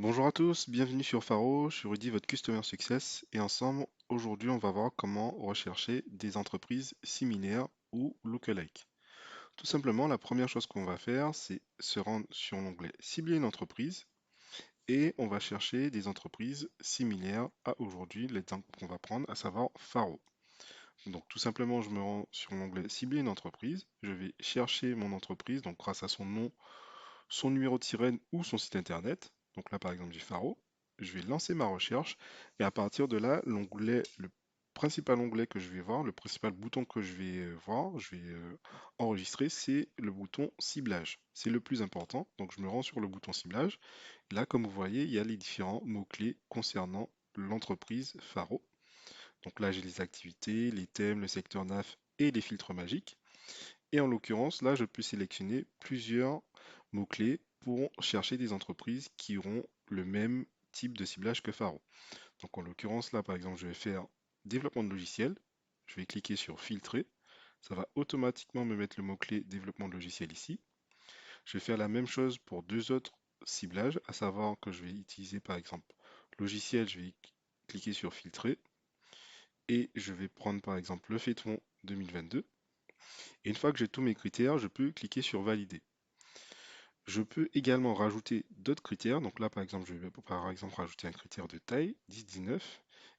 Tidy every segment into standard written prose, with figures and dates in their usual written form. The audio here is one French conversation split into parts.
Bonjour à tous, bienvenue sur Faro, je suis Rudy, votre Customer Success, et ensemble, aujourd'hui, on va voir comment rechercher des entreprises similaires ou lookalike. Tout simplement, la première chose qu'on va faire, c'est se rendre sur l'onglet Cibler une entreprise, et on va chercher des entreprises similaires à aujourd'hui, l'exemple qu'on va prendre, à savoir Faro. Donc tout simplement, je me rends sur l'onglet Cibler une entreprise, je vais chercher mon entreprise, donc grâce à son nom, son numéro de sirène ou son site internet. Donc là, par exemple, j'ai Faro. Je vais lancer ma recherche et à partir de là, le principal onglet que je vais voir, le principal bouton que je vais voir, je vais enregistrer, c'est le bouton ciblage. C'est le plus important. Donc je me rends sur le bouton ciblage. Là, comme vous voyez, il y a les différents mots-clés concernant l'entreprise Faro. Donc là, j'ai les activités, les thèmes, le secteur NAF et les filtres magiques. Et en l'occurrence, là, je peux sélectionner plusieurs mots-clés pour chercher des entreprises qui auront le même type de ciblage que Faro. Donc en l'occurrence, là, par exemple, je vais faire développement de logiciel. Je vais cliquer sur filtrer. Ça va automatiquement me mettre le mot-clé développement de logiciel ici. Je vais faire la même chose pour deux autres ciblages, à savoir que je vais utiliser par exemple logiciel, je vais cliquer sur filtrer et je vais prendre par exemple le Phaeton 2022. Et une fois que j'ai tous mes critères, je peux cliquer sur valider. Je peux également rajouter d'autres critères. Donc là, par exemple, je vais par exemple rajouter un critère de taille, 10-19.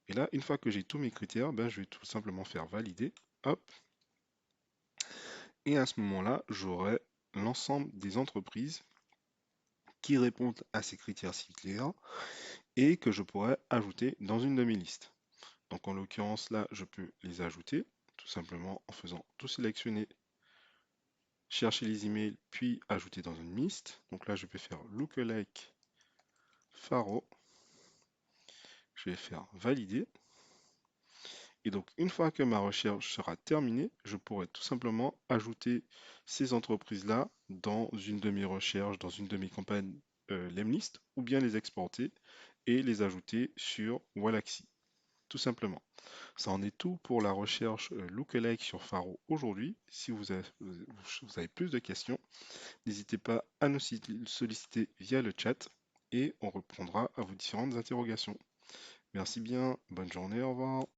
Et là, une fois que j'ai tous mes critères, ben, je vais tout simplement faire valider. Hop. Et à ce moment-là, j'aurai l'ensemble des entreprises qui répondent à ces critères similaires et que je pourrais ajouter dans une de mes listes. Donc en l'occurrence, là, je peux les ajouter tout simplement en faisant tout sélectionner, chercher les emails, puis ajouter dans une liste. Donc là, je peux faire lookalike Faro. Je vais faire valider. Et donc, une fois que ma recherche sera terminée, je pourrai tout simplement ajouter ces entreprises-là dans une de mes recherches, dans une de mes campagnes Lemlist, ou bien les exporter et les ajouter sur Wallaxy, tout simplement. Ça en est tout pour la recherche Lookalike sur Faro aujourd'hui. Si vous avez plus de questions, n'hésitez pas à nous solliciter via le chat et on répondra à vos différentes interrogations. Merci bien, bonne journée, au revoir.